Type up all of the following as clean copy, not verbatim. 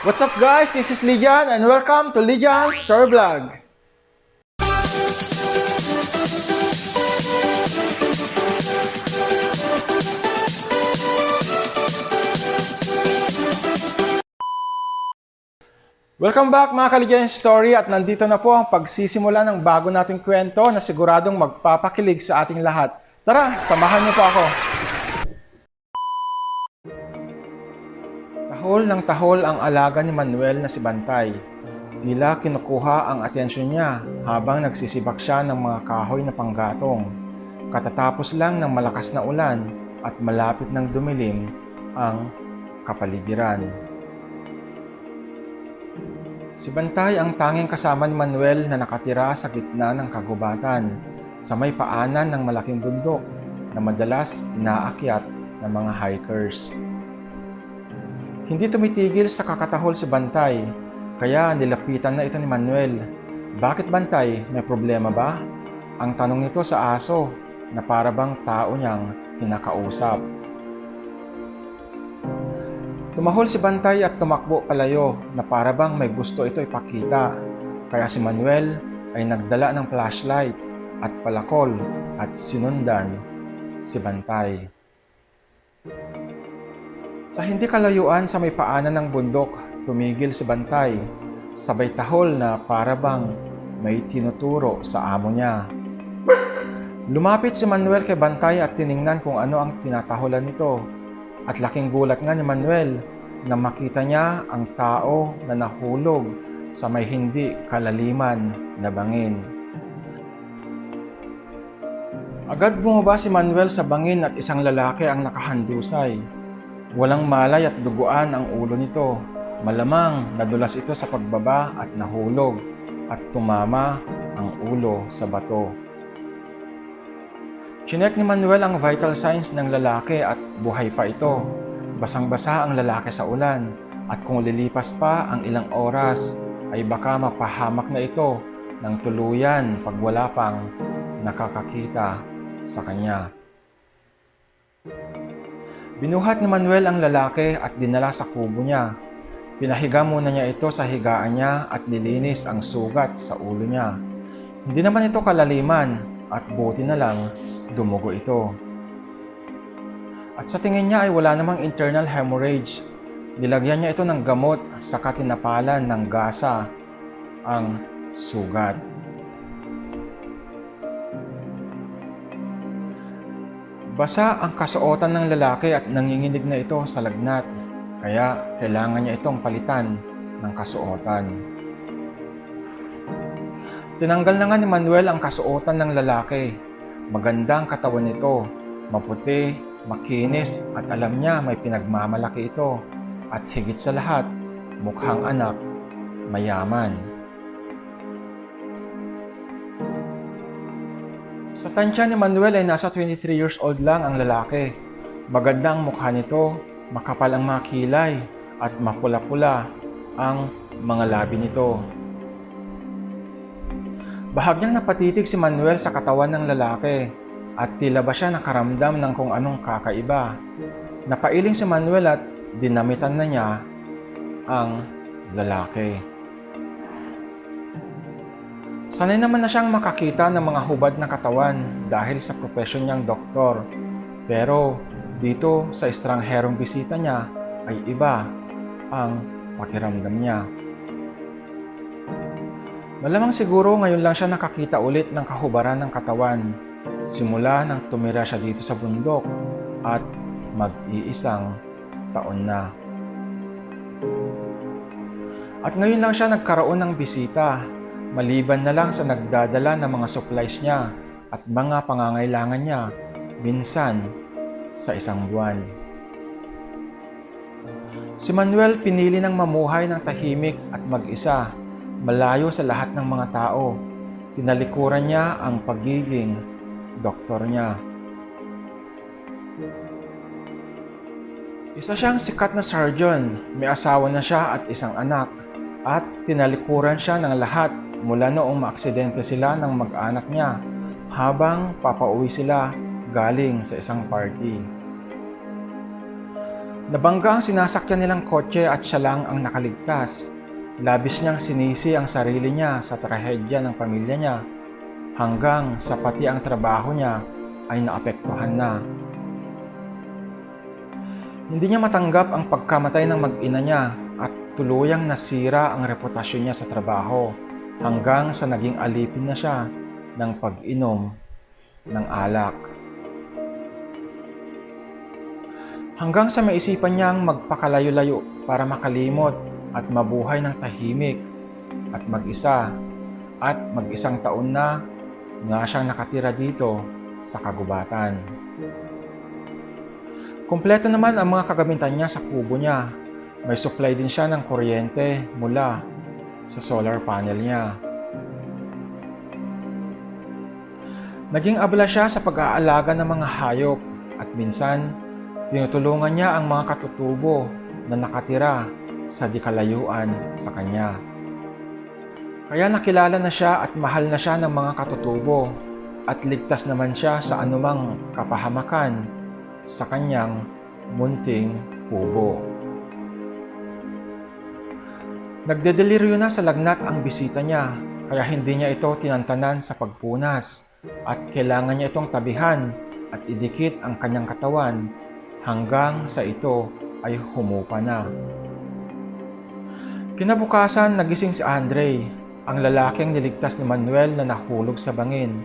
What's up guys? This is Lijan and welcome to Lijan's Story Vlog. Welcome back mga ka-Lijan's Story at nandito na po ang pagsisimula ng bago nating kwento na siguradong magpapakilig sa ating lahat. Tara, samahan niyo po ako. Tahol ng tahol ang alaga ni Manuel na si Bantay. Tila kinukuha ang atensyon niya habang nagsisibak siya ng mga kahoy na panggatong. Katatapos lang ng malakas na ulan at malapit ng dumilim ang kapaligiran. Si Bantay ang tanging kasama ni Manuel na nakatira sa gitna ng kagubatan sa may paanan ng malaking bundok na madalas inaakyat ng mga hikers. Hindi tumitigil sa kakatahol si Bantay, kaya nilapitan na ito ni Manuel. Bakit Bantay? May problema ba? Ang tanong nito sa aso na para bang tao niyang kinakausap. Tumahol si Bantay at tumakbo palayo na para bang may gusto ito ipakita. Kaya si Manuel ay nagdala ng flashlight at palakol at sinundan si Bantay. Sa hindi kalayuan sa may paanan ng bundok, tumigil si Bantay, sabay tahol na para bang may tinuturo sa amo niya. Lumapit si Manuel kay Bantay at tiningnan kung ano ang tinataholan nito. At laking gulat nga ni Manuel na makita niya ang tao na nahulog sa may hindi kalaliman na bangin. Agad bumaba si Manuel sa bangin at isang lalaki ang nakahandusay. Walang malay at duguan ang ulo nito. Malamang nadulas ito sa pagbaba at nahulog at tumama ang ulo sa bato. Chinek ni Manuel ang vital signs ng lalaki at buhay pa ito. Basang-basa ang lalaki sa ulan at kung lilipas pa ang ilang oras ay baka mapahamak na ito ng tuluyan pag wala pang nakakakita sa kanya. Binuhat ni Manuel ang lalaki at dinala sa kubo niya. Pinahiga muna niya ito sa higaan niya at nilinis ang sugat sa ulo niya. Hindi naman ito kalaliman at buti na lang dumugo ito. At sa tingin niya ay wala namang internal hemorrhage. Nilagyan niya ito ng gamot sa katinapalan ng gasa ang sugat. Basa ang kasuotan ng lalaki at nanginginig na ito sa lagnat, kaya kailangan niya itong palitan ng kasuotan. Tinanggal na nga ni Manuel ang kasuotan ng lalaki. Maganda ang katawan nito, maputi, makinis at alam niya may pinagmamalaki ito at higit sa lahat, mukhang anak, mayaman. Sa tansya ni Manuel ay nasa 23 years old lang ang lalaki. Maganda ang mukha nito, makapal ang mga kilay at mapula-pula ang mga labi nito. Bahagyang napatitig si Manuel sa katawan ng lalaki at tila ba siya nakaramdam ng kung anong kakaiba. Napailing si Manuel at dinamitan na niya ang lalaki. Sanay naman na siyang makakita ng mga hubad na katawan dahil sa profesyon niyang doktor. Pero dito sa estrangherong bisita niya ay iba ang pakiramdam niya. Malamang siguro ngayon lang siya nakakita ulit ng kahubaran ng katawan. Simula nang tumira siya dito sa bundok at mag-iisang taon na. At ngayon lang siya nagkaroon ng bisita. Maliban na lang sa nagdadala ng mga supplies niya at mga pangangailangan niya, minsan sa isang buwan. Si Manuel pinili ng mamuhay ng tahimik at mag-isa, malayo sa lahat ng mga tao. Tinalikuran niya ang pagiging doktor niya. Isa siyang sikat na surgeon, may asawa na siya at isang anak, at tinalikuran siya ng lahat mula noong maaksidente sila ng mag-anak niya habang papauwi sila galing sa isang party. Nabangga ang sinasakyan nilang kotse at siya lang ang nakaligtas. Labis niyang sinisi ang sarili niya sa trahedya ng pamilya niya hanggang sa pati ang trabaho niya ay naapektuhan na. Hindi niya matanggap ang pagkamatay ng mag-ina niya at tuluyang nasira ang reputasyon niya sa trabaho hanggang sa naging alipin na siya ng pag-inom ng alak. Hanggang sa maisipan niyang magpakalayo-layo para makalimot at mabuhay ng tahimik at mag-isa at mag-isang taon na nga siyang nakatira dito sa kagubatan. Kumpleto naman ang mga kagamitan niya sa kubo niya. May supply din siya ng kuryente mula sa solar panel niya. Naging abala siya sa pag-aalaga ng mga hayop at minsan tinutulungan niya ang mga katutubo na nakatira sa di kalayuan sa kanya. Kaya nakilala na siya at mahal na siya ng mga katutubo at ligtas naman siya sa anumang kapahamakan sa kanyang munting kubo. Nagdedeliryo na sa lagnat ang bisita niya, kaya hindi niya ito tinantanan sa pagpunas at kailangan niya itong tabihan at idikit ang kanyang katawan hanggang sa ito ay humupa na. Kinabukasan nagising si Andre, ang lalaking niligtas ni Manuel na nahulog sa bangin.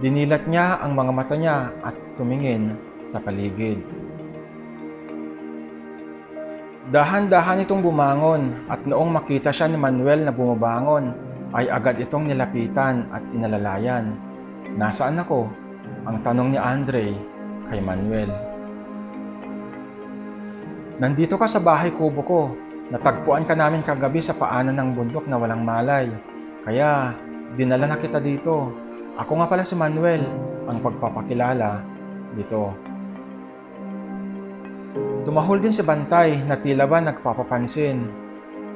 Dinilat niya ang mga mata niya at tumingin sa paligid. Dahan-dahan itong bumangon at noong makita siya ni Manuel na bumabangon, ay agad itong nilapitan at inalalayan. "Nasaan ako?" ang tanong ni Andre kay Manuel. "Nandito ka sa bahay kubo ko. Natagpuan ka namin kagabi sa paanan ng bundok na walang malay. Kaya dinala na kita dito. Ako nga pala si Manuel, ang pagpapakilala dito." Tumahol din si Bantay na tila ba nagpapapansin.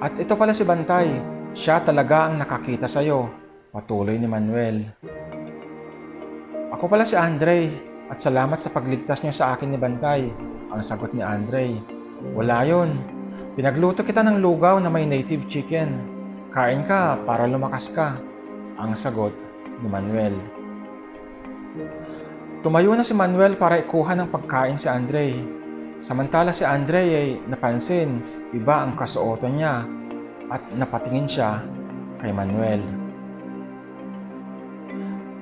"At ito pala si Bantay, siya talaga ang nakakita sa'yo," patuloy ni Manuel. "Ako pala si Andre at salamat sa pagligtas niyo sa akin ni Bantay," ang sagot ni Andre. "Wala yon. Pinagluto kita ng lugaw na may native chicken. Kain ka para lumakas ka," ang sagot ni Manuel. Tumayo na si Manuel para ikuha ng pagkain si Andre. Samantala si Andre ay napansin iba ang kasuotan niya at napatingin siya kay Manuel.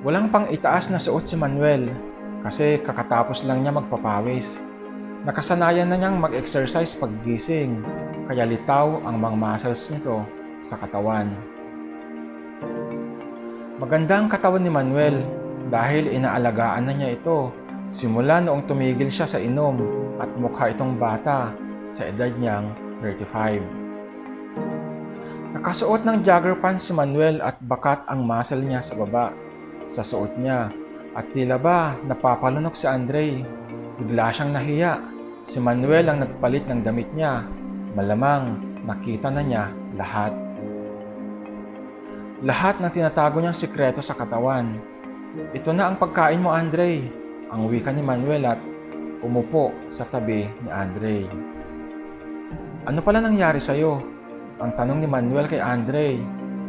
Walang pang itaas na suot si Manuel kasi kakatapos lang niya magpapawis. Nakasanayan na niyang mag-exercise paggising kaya litaw ang mga muscles nito sa katawan. Maganda ang katawan ni Manuel dahil inaalagaan na niya ito simula noong tumigil siya sa inom at mukha itong bata sa edad niyang 35. Nakasuot ng jogger pants si Manuel at bakat ang muscle niya sa baba sa suot niya at tila ba napapalunok si Andre. Bigla siyang nahiya. Si Manuel ang nagpalit ng damit niya. Malamang nakita na niya lahat. Lahat ng tinatago niyang sikreto sa katawan. "Ito na ang pagkain mo, Andre," ang wika ni Manuel at umupo sa tabi ni Andre. "Ano pala nangyari sa'yo?" ang tanong ni Manuel kay Andre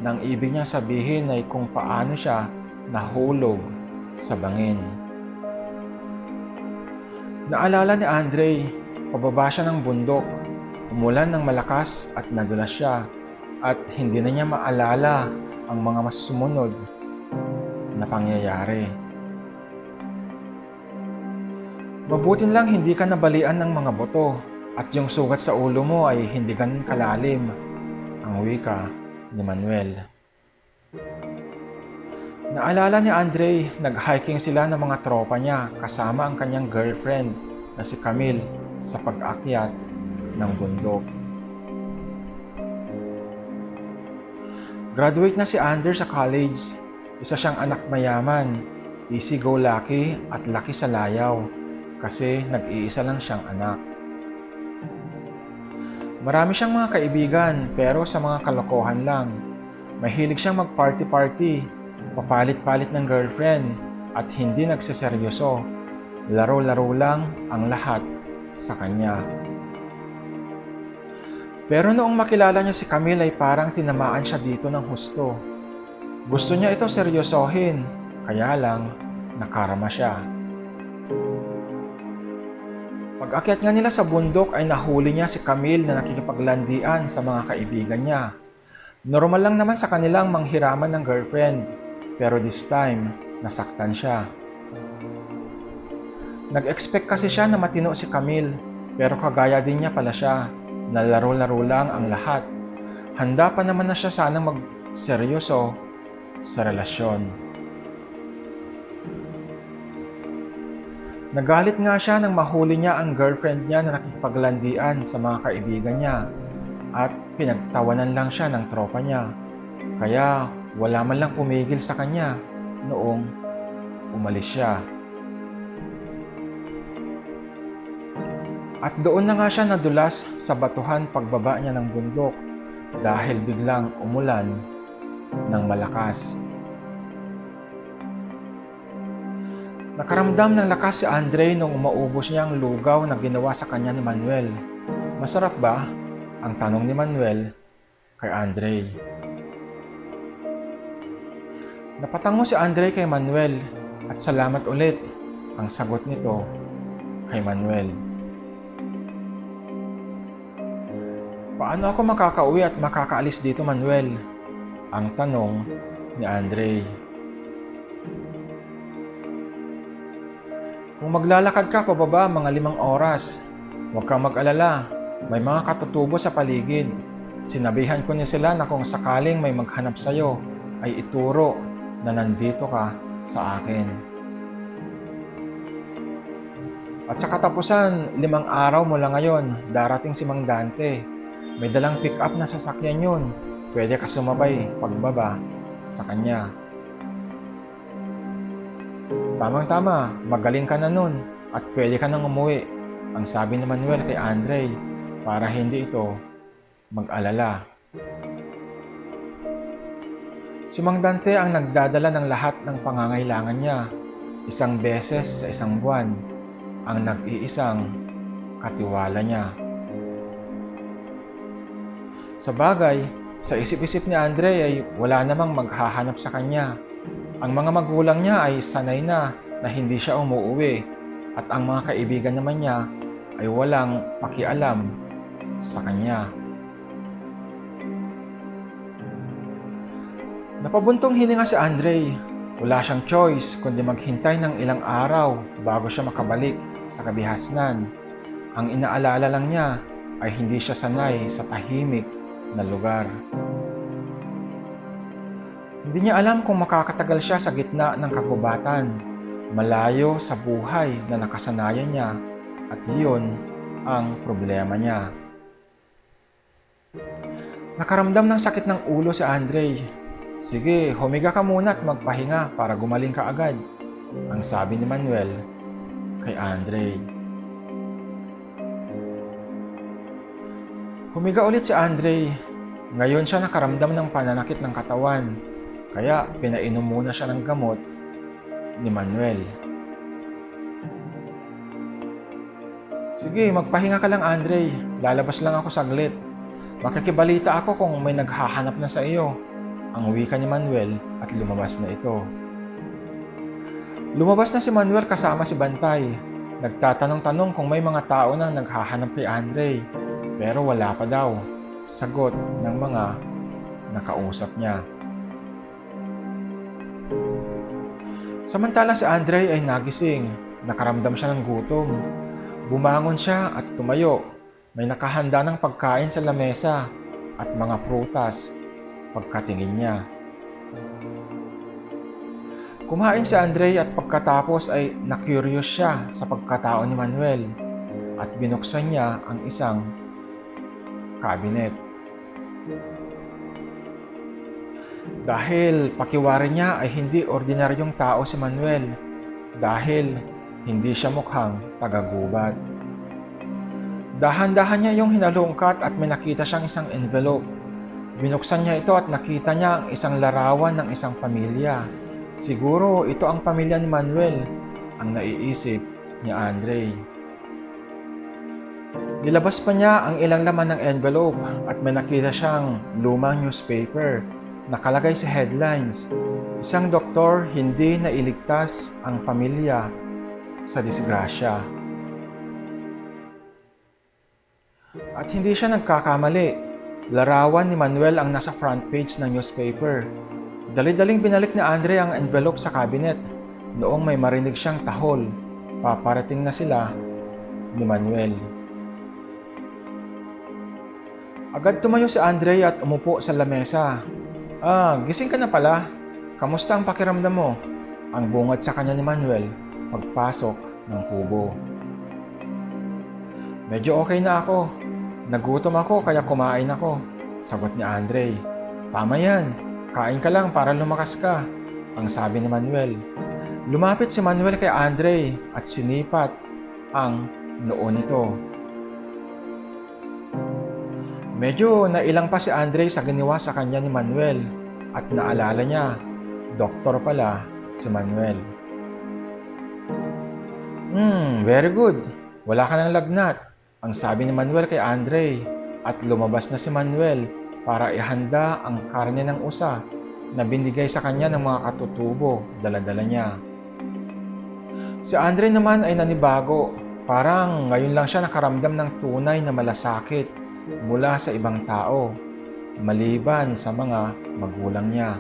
nang ibig niyang sabihin ay kung paano siya nahulog sa bangin. Naalala ni Andre, pababa siya ng bundok, umulan ng malakas at nadulas siya at hindi na niya maalala ang mga mas sumunod na pangyayari. Mabutin lang hindi ka nabalian ng mga buto at yung sugat sa ulo mo ay hindi ganun kalalim, ang wika ni Manuel. Naalala ni Andre, nag-hiking sila ng mga tropa niya kasama ang kanyang girlfriend na si Camille sa pag-akyat ng bundok. Graduate na si Andre sa college. Isa siyang anak mayaman, easy-go-lucky at laki sa layaw kasi nag-iisa lang siyang anak. Marami siyang mga kaibigan pero sa mga kalokohan lang. Mahilig siyang mag-party-party, papalit-palit ng girlfriend at hindi nagseseryoso. Laro-laro lang ang lahat sa kanya. Pero noong makilala niya si Camille ay parang tinamaan siya dito ng husto. Gusto niya ito seryosohin, kaya lang nakarama siya. Pag-akyat nga nila sa bundok ay nahuli niya si Camille na nakikipaglandian sa mga kaibigan niya. Normal lang naman sa kanilang manghiraman ng girlfriend, pero this time, nasaktan siya. Nag-expect kasi siya na matino si Camille, pero kagaya din niya pala siya, na laro-laro lang ang lahat. Handa pa naman na siya sanang magseryoso sa relasyon. Nagalit nga siya nang mahuli niya ang girlfriend niya na nakikipaglandian sa mga kaibigan niya at pinagtawanan lang siya ng tropa niya. Kaya wala man lang pumigil sa kanya noong umalis siya. At doon na nga siya nadulas sa batuhan pagbaba niya ng bundok dahil biglang umulan ng malakas. Nakaramdam ng lakas si Andre nung umaubos niya ang lugaw na ginawa sa kanya ni Manuel. Masarap ba? Ang tanong ni Manuel kay Andre. Napatango si Andre kay Manuel at salamat ulit ang sagot nito kay Manuel. Paano ako makakauwi at makakaalis dito, Manuel? Ang tanong ni Andre. Kung maglalakad ka pababa mga 5 oras, huwag kang mag-alala. May mga katutubo sa paligid. Sinabihan ko niya sila na kung sakaling may maghanap sa'yo, ay ituro na nandito ka sa akin. At sa katapusan, 5 araw mula ngayon, darating si Mang Dante. May dalang pick-up na sasakyan yun. Pwede ka sumabay pagbaba sa kanya. Tamang-tama, magaling ka na nun at pwede ka nang umuwi. Ang sabi ni Manuel kay Andre para hindi ito mag-alala. Si Mang Dante ang nagdadala ng lahat ng pangangailangan niya. 1 beses sa 1 buwan ang nag-iisang katiwala niya. Sa bagay, sa isip-isip ni Andre ay wala namang maghahanap sa kanya. Ang mga magulang niya ay sanay na hindi siya umuuwi at ang mga kaibigan naman niya ay walang pakialam sa kanya. Napabuntong hininga si Andre. Wala siyang choice kundi maghintay ng ilang araw bago siya makabalik sa kabihasnan. Ang inaalala lang niya ay hindi siya sanay sa tahimik na lugar. Hindi niya alam kung makakatagal siya sa gitna ng kagubatan, malayo sa buhay na nakasanayan niya, at iyon ang problema niya. Nakaramdam ng sakit ng ulo si Andre. Sige, humiga ka muna at magpahinga para gumaling ka agad, ang sabi ni Manuel kay Andre. Humiga ulit si Andre. Ngayon siya nakaramdam ng pananakit ng katawan, kaya pinainom muna siya ng gamot ni Manuel. Sige, magpahinga ka lang, Andre. Lalabas lang ako saglit. Makikibalita ako kung may naghahanap na sa iyo, ang wika ni Manuel at lumabas na ito. Lumabas na si Manuel kasama si Bantay. Nagtatanong-tanong kung may mga tao na naghahanap kay Andre. Pero wala pa daw, sagot ng mga nakausap niya. Samantala si Andre ay nagising, nakaramdam siya ng gutom. Bumangon siya at tumayo. May nakahanda ng pagkain sa lamesa at mga prutas pagkatingin niya. Kumain si Andre at pagkatapos ay na-curious siya sa pagkatao ni Manuel at binuksan niya ang isang cabinet. Dahil pakiwari niya ay hindi ordinaryong tao si Manuel dahil hindi siya mukhang tagagubat. Dahan-dahan niya yung hinalungkat at may nakita siyang isang envelope. Binuksan niya ito at nakita niya ang isang larawan ng isang pamilya. Siguro ito ang pamilya ni Manuel, ang naiisip ni Andre. Nilabas pa niya ang ilang laman ng envelope at may nakita siyang lumang newspaper. Nakalagay sa headlines, "Isang doktor hindi nailigtas ang pamilya sa disgrasya." At hindi siya nagkakamali. Larawan ni Manuel ang nasa front page ng newspaper. Dali-daling binalik ni Andre ang envelope sa cabinet. Noong may marinig siyang tahol, paparating na sila ni Manuel. Agad tumayo si Andre at umupo sa lamesa. Gising ka na pala. Kamusta ang pakiramdam mo?" Ang bungad sa kanya ni Manuel pagpasok ng kubo. "Medyo okay na ako. Nagutom ako kaya kumain ako," sagot ni Andre. "Tama yan. Kain ka lang para lumakas ka," ang sabi ni Manuel. Lumapit si Manuel kay Andre at sinipat ang noo nito. Medyo nailang pa si Andre sa ginawa sa kanya ni Manuel at naalala niya, doktor pala si Manuel. Very good. Wala ka ng lagnat," ang sabi ni Manuel kay Andre at lumabas na si Manuel para ihanda ang karne ng usa na binigay sa kanya ng mga katutubo dala-dala niya. Si Andre naman ay nanibago. Parang ngayon lang siya nakaramdam ng tunay na malasakit mula sa ibang tao, maliban sa mga magulang niya.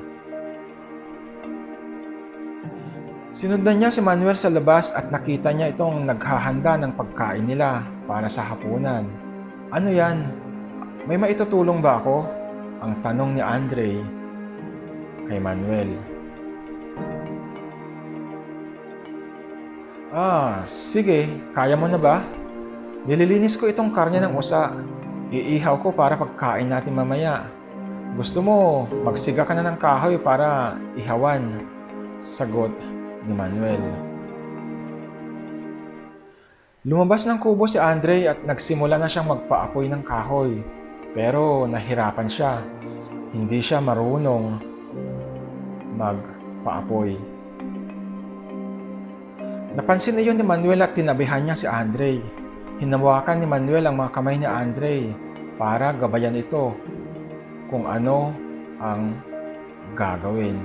Sinundan niya si Manuel sa labas at nakita niya itong naghahanda ng pagkain nila para sa hapunan. "Ano yan? May maitutulong ba ako?" ang tanong ni Andre kay Manuel. Sige, kaya mo na ba? Nililinis ko itong karne ng usa. Iihaw ko para pagkain natin mamaya. Gusto mo, magsiga ka na ng kahoy para ihawan, sagot ni Manuel. Lumabas ng kubo si Andre at nagsimula na siyang magpaapoy ng kahoy. Pero nahirapan siya. Hindi siya marunong magpaapoy. Napansin na yun ni Manuel at tinabihan niya si Andre. Hinawakan ni Manuel ang mga kamay ni Andre para gabayan ito kung ano ang gagawin.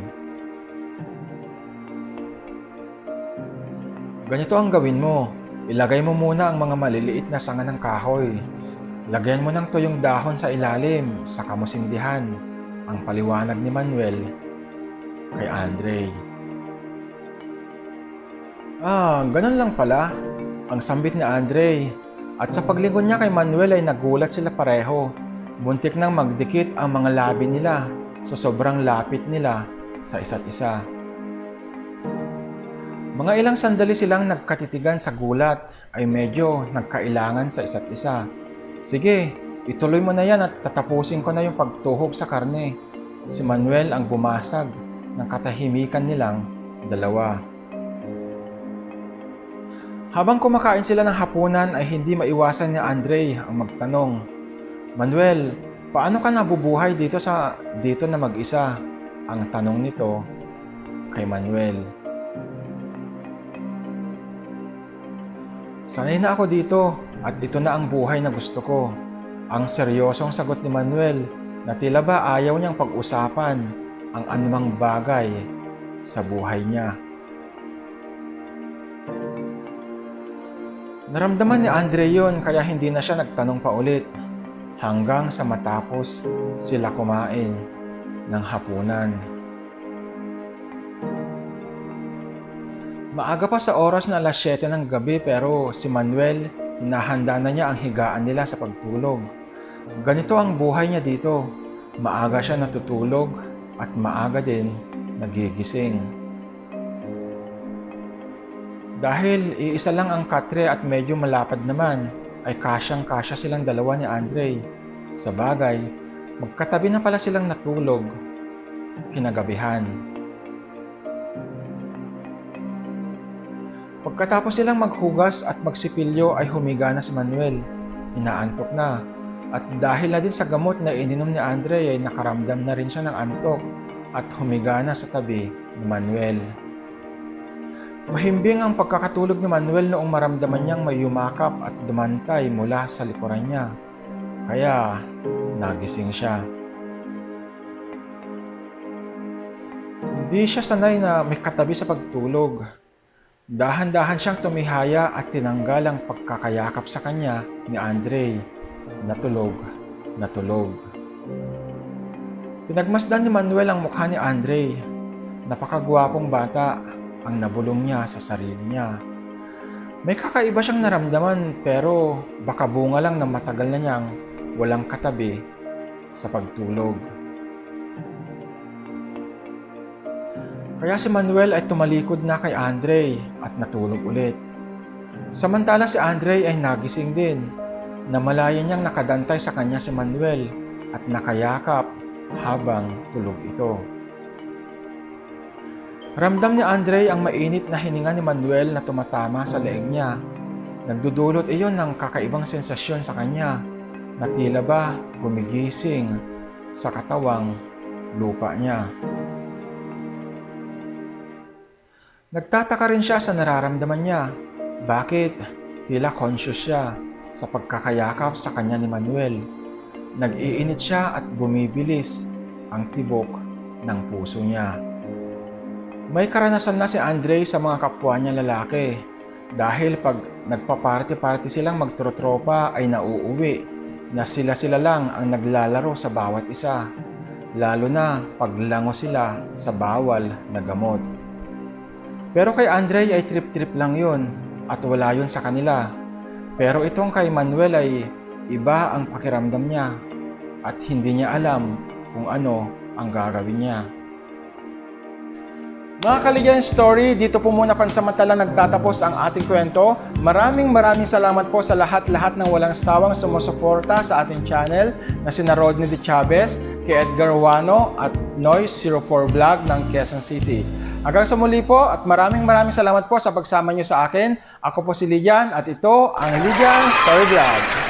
Ganito ang gawin mo. Ilagay mo muna ang mga maliliit na sanga ng kahoy. Lagyan mo ng tuyong dahon sa ilalim, saka mo sindihan, ang paliwanag ni Manuel kay Andre. Ganun lang pala, ang sambit ni Andre. At sa paglingon niya kay Manuel ay nagulat sila pareho. Muntik nang magdikit ang mga labi nila sa sobrang lapit nila sa isa't isa. Mga ilang sandali silang nagkatitigan sa gulat ay medyo nagkailangan sa isa't isa. "Sige, ituloy mo na yan at tatapusin ko na yung pagtuhog sa karne." Si Manuel ang bumasag ng katahimikan nilang dalawa. Habang kumakain sila ng hapunan ay hindi maiwasan ni Andre ang magtanong, "Manuel, paano ka nabubuhay dito na mag-isa?" ang tanong nito kay Manuel. "Sanay na ako dito at ito na ang buhay na gusto ko." Ang seryosong sagot ni Manuel na tila ba ayaw niyang pag-usapan ang anumang bagay sa buhay niya. Naramdaman ni Andre yun kaya hindi na siya nagtanong pa ulit hanggang sa matapos sila kumain ng hapunan. Maaga pa sa oras na 7:00 ng gabi pero si Manuel, hinahanda na niya ang higaan nila sa pagtulog. Ganito ang buhay niya dito. Maaga siya natutulog at maaga din nagigising. Dahil iisa lang ang katre at medyo malapad naman, ay kasyang-kasya silang dalawa ni Andre. Sa bagay, magkatabi na pala silang natulog kinagabihan. Pagkatapos silang maghugas at magsipilyo ay humiga na si Manuel. Inaantok na. At dahil na din sa gamot na ininom ni Andre ay nakaramdam na rin siya ng antok at humiga na sa tabi ni Manuel. Mahimbing ang pagkakatulog ni Manuel noong maramdaman niyang may yumakap at dumantay mula sa likuran niya. Kaya nagising siya. Hindi siya sanay na may katabi sa pagtulog. Dahan-dahan siyang tumihaya at tinanggal ang pagkakayakap sa kanya ni Andre. Natulog, natulog. Pinagmasdan ni Manuel ang mukha ni Andre. Napakagwapong bata ang nabulong niya sa sarili niya. May kakaiba siyang naramdaman pero baka bunga lang na matagal na niyang walang katabi sa pagtulog. Kaya si Manuel ay tumalikod na kay Andre at natulog ulit. Samantala si Andre ay nagising din. Namalaya niyang nakadantay sa kanya si Manuel at nakayakap habang tulog ito. Ramdam ni Andre ang mainit na hininga ni Manuel na tumatama sa leeg niya. Nagdudulot iyon ng kakaibang sensasyon sa kanya na tila ba gumigising sa katawang lupa niya. Nagtataka rin siya sa nararamdaman niya. Bakit tila conscious siya sa pagkakayakap sa kanya ni Manuel? Nag-iinit siya at bumibilis ang tibok ng puso niya. May karanasan na si Andre sa mga kapwa niya lalaki dahil pag nagpa-party-party silang magtrotropa ay nauuwi na sila-sila lang ang naglalaro sa bawat isa, lalo na paglango sila sa bawal na gamot. Pero kay Andre ay trip-trip lang yun at wala yun sa kanila. Pero itong kay Manuel ay iba ang pakiramdam niya at hindi niya alam kung ano ang gagawin niya. Mga Kaligyan Story, dito po muna pansamantala nagtatapos ang ating kwento. Maraming salamat po sa lahat-lahat ng walang sawang sumusuporta sa ating channel na sina Rodney De Chavez, kay Edgar Wano at Noise04 Vlog ng Quezon City. Hanggang sa muli po at maraming salamat po sa pagsama niyo sa akin. Ako po si Lijan at ito ang Lijan Story Vlog.